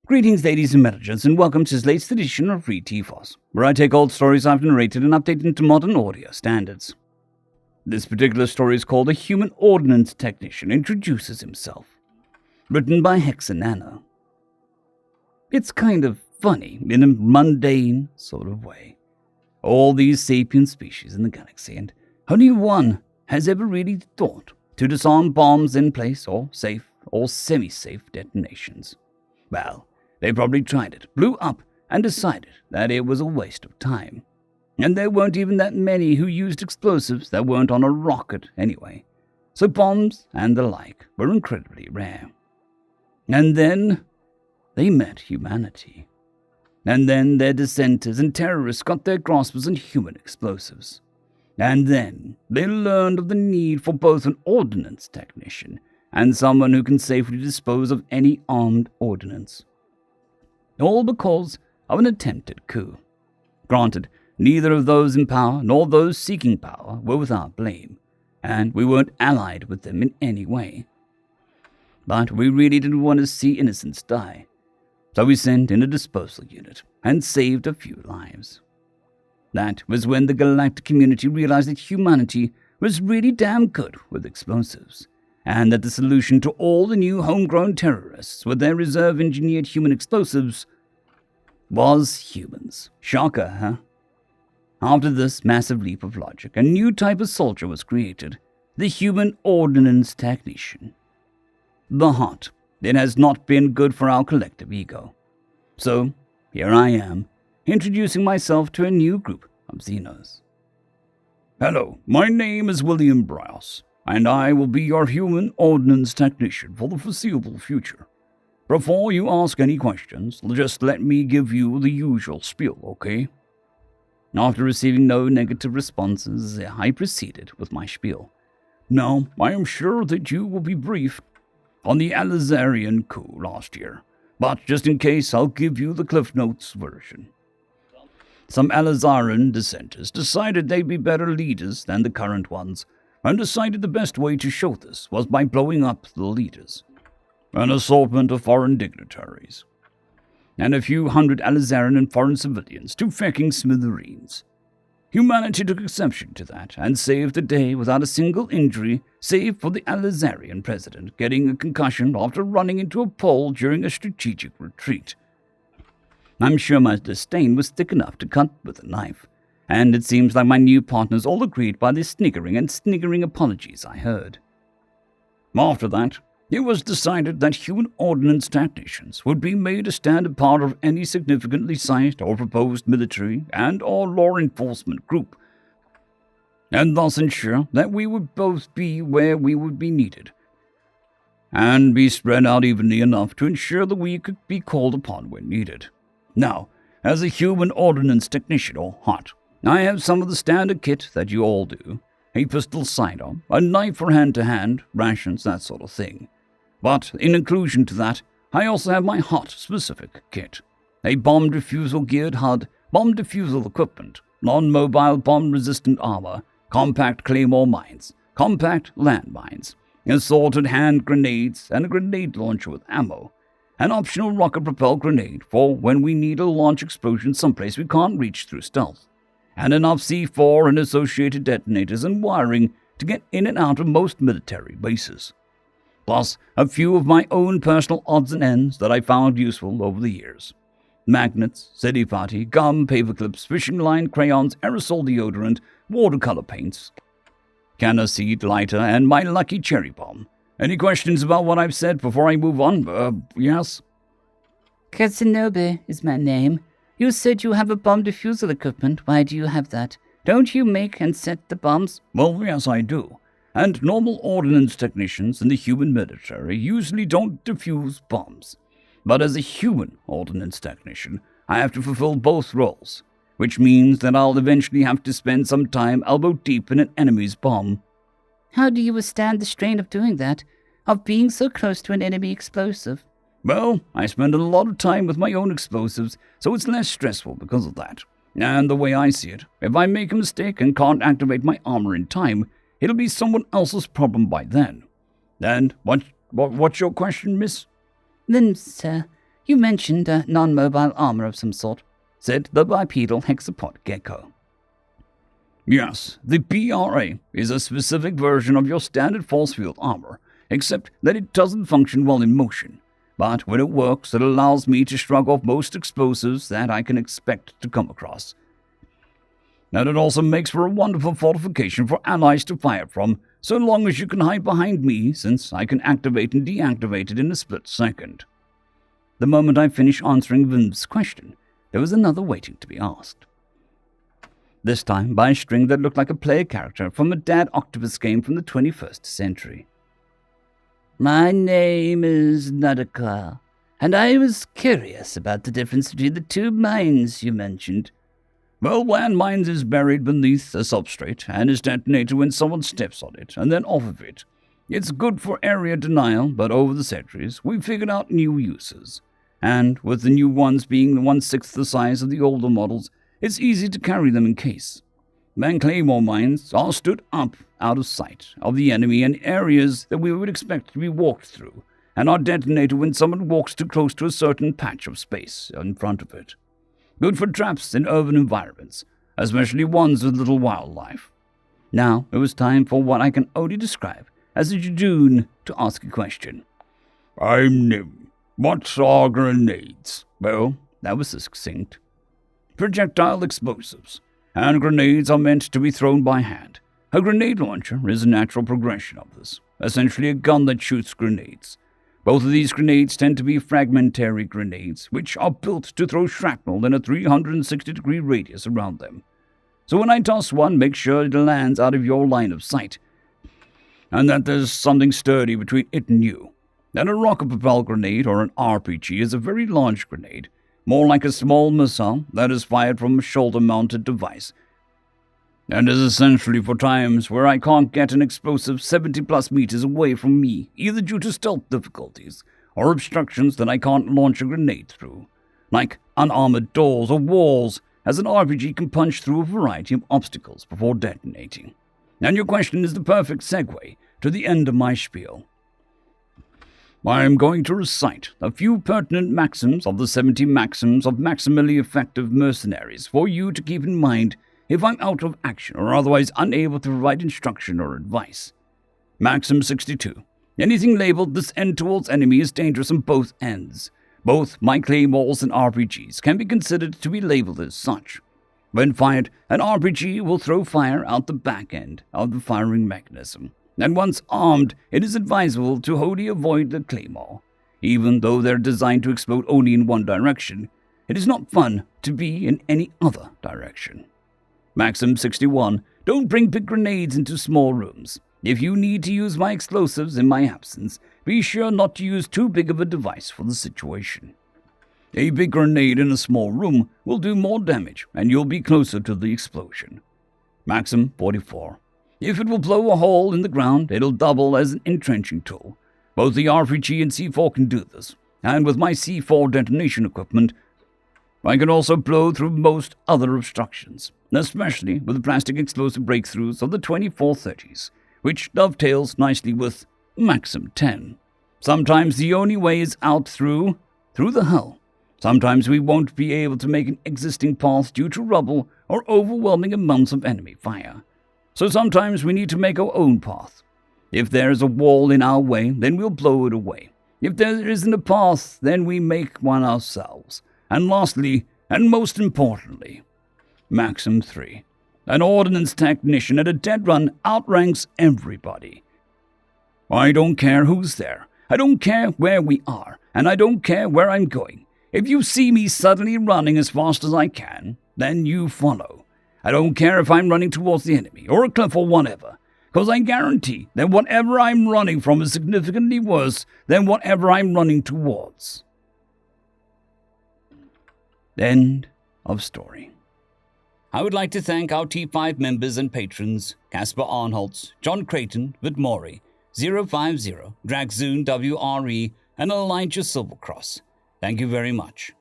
Greetings, ladies and managers, and welcome to this latest edition of RE263, where I take old stories I've narrated and update into modern audio standards. This particular story is called A Human Ordnance Technician Introduces Himself, written by Hexanano. It's kind of funny, in a mundane sort of way. All these sapient species in the galaxy, and only one has ever really thought to disarm bombs in place or safe or semi-safe detonations. Well, they probably tried it, blew up, and decided that it was a waste of time. And there weren't even that many who used explosives that weren't on a rocket anyway. So bombs and the like were incredibly rare. And then they met humanity. And then their dissenters and terrorists got their grasps on human explosives. And then they learned of the need for both an ordnance technician and someone who can safely dispose of any armed ordnance. All because of an attempted coup. Granted, neither of those in power nor those seeking power were without blame, and we weren't allied with them in any way. But we really didn't want to see innocents die, so we sent in a disposal unit and saved a few lives. That was when the galactic community realized that humanity was really damn good with explosives, and that the solution to all the new homegrown terrorists with their reserve-engineered human explosives was humans. Shocker, huh? After this massive leap of logic, a new type of soldier was created, the Human Ordnance Technician. The heart. It has not been good for our collective ego. So, here I am, introducing myself to a new group of Xenos. Hello, my name is William Bryos, and I will be your Human Ordnance Technician for the foreseeable future. Before you ask any questions, just let me give you the usual spiel, okay? After receiving no negative responses, I proceeded with my spiel. Now, I am sure that you will be briefed on the alazarian coup last year, but just in case, I'll give you the Cliff Notes version. Some alazarian dissenters decided they'd be better leaders than the current ones, and decided the best way to show this was by blowing up the leaders. An assortment of foreign dignitaries, and a few hundred alazarian and foreign civilians to fecking smithereens. Humanity took exception to that and saved the day without a single injury, save for the alazarian president getting a concussion after running into a pole during a strategic retreat. I'm sure my disdain was thick enough to cut with a knife, and it seems like my new partners all agreed by the sniggering apologies I heard. After that, it was decided that human ordnance technicians would be made a standard part of any significantly sized or proposed military and or law enforcement group, and thus ensure that we would both be where we would be needed, and be spread out evenly enough to ensure that we could be called upon when needed. Now, as a human ordnance technician or HOT, I have some of the standard kit that you all do, a pistol sidearm, a knife for hand-to-hand, rations, that sort of thing. But in inclusion to that, I also have my HOT-specific kit, a bomb defusal geared HUD, bomb defusal equipment, non-mobile bomb-resistant armor, compact claymore mines, compact landmines, assorted hand grenades, and a grenade launcher with ammo, an optional rocket-propelled grenade for when we need a launch explosion someplace we can't reach through stealth, and enough C4 and associated detonators and wiring to get in and out of most military bases. Plus, a few of my own personal odds and ends that I found useful over the years. Magnets, city party, gum, paperclips, fishing line, crayons, aerosol deodorant, watercolor paints, canna seed lighter, and my lucky cherry bomb. Any questions about what I've said before I move on? Yes? Casanova is my name. You said you have a bomb defusal equipment. Why do you have that? Don't you make and set the bombs? Well, yes, I do. And normal ordnance technicians in the human military usually don't defuse bombs. But as a human ordnance technician, I have to fulfill both roles, which means that I'll eventually have to spend some time elbow deep in an enemy's bomb. How do you withstand the strain of doing that, of being so close to an enemy explosive? Well, I spend a lot of time with my own explosives, so it's less stressful because of that. And the way I see it, if I make a mistake and can't activate my armor in time, it'll be someone else's problem by then. And what's your question, miss? Then, sir, You mentioned a non-mobile armor of some sort, said the bipedal hexapod gecko. Yes, the PRA is a specific version of your standard force field armor, except that it doesn't function well in motion. But when it works, it allows me to shrug off most explosives that I can expect to come across. And it also makes for a wonderful fortification for allies to fire from, so long as you can hide behind me, since I can activate and deactivate it in a split second. The moment I finished answering Vim's question, there was another waiting to be asked. This time by a string that looked like a player character from a Dad Octopus game from the 21st century. My name is Nadaka, and I was curious about the difference between the two mines you mentioned. Well, landmines is buried beneath a substrate and is detonated when someone steps on it and then off of it. It's good for area denial, but over the centuries, we've figured out new uses. And with the new ones being 1/6 the size of the older models, it's easy to carry them in case. Van Claymore mines are stood up out of sight of the enemy in areas that we would expect to be walked through, and are detonated when someone walks too close to a certain patch of space in front of it. Good for traps in urban environments, especially ones with little wildlife. Now it was time for what I can only describe as a Jejune to ask a question. I'm Nim. What are grenades? Well, that was succinct. Projectile explosives, and grenades are meant to be thrown by hand. A grenade launcher is a natural progression of this, essentially a gun that shoots grenades. Both of these grenades tend to be fragmentary grenades, which are built to throw shrapnel in a 360-degree radius around them. So when I toss one, make sure it lands out of your line of sight, and that there's something sturdy between it and you. And a rocket-propelled grenade, or an RPG, is a very large grenade, more like a small missile that is fired from a shoulder-mounted device, and is essentially for times where I can't get an explosive 70-plus meters away from me, either due to stealth difficulties or obstructions that I can't launch a grenade through, like unarmored doors or walls, as an RPG can punch through a variety of obstacles before detonating. And your question is the perfect segue to the end of my spiel. I am going to recite a few pertinent maxims of the 70 maxims of maximally effective mercenaries for you to keep in mind if I'm out of action or otherwise unable to provide instruction or advice. Maxim 62. Anything labeled this end towards enemy is dangerous on both ends. Both my claymores and RPGs can be considered to be labeled as such. When fired, an RPG will throw fire out the back end of the firing mechanism, and once armed, it is advisable to wholly avoid the claymore. Even though they're designed to explode only in one direction, it is not fun to be in any other direction. Maxim 61. Don't bring big grenades into small rooms. If you need to use my explosives in my absence, be sure not to use too big of a device for the situation. A big grenade in a small room will do more damage, and you'll be closer to the explosion. Maxim 44. If it will blow a hole in the ground, it'll double as an entrenching tool. Both the RPG and C4 can do this, and with my C4 detonation equipment, I can also blow through most other obstructions, especially with the plastic explosive breakthroughs of the 2430s, which dovetails nicely with Maxim 10. Sometimes the only way is out through the hull. Sometimes we won't be able to make an existing path due to rubble or overwhelming amounts of enemy fire. So sometimes we need to make our own path. If there is a wall in our way, then we'll blow it away. If there isn't a path, then we make one ourselves. And lastly, and most importantly, Maxim 3. An ordnance technician at a dead run outranks everybody. I don't care who's there. I don't care where we are. And I don't care where I'm going. If you see me suddenly running as fast as I can, then you follow. I don't care if I'm running towards the enemy or a cliff or whatever, because I guarantee that whatever I'm running from is significantly worse than whatever I'm running towards. End of story. I would like to thank our T5 members and patrons, Casper Arnholtz, John Creighton, Vidmori, 050, Dragzoon WRE, and Elijah Silvercross. Thank you very much.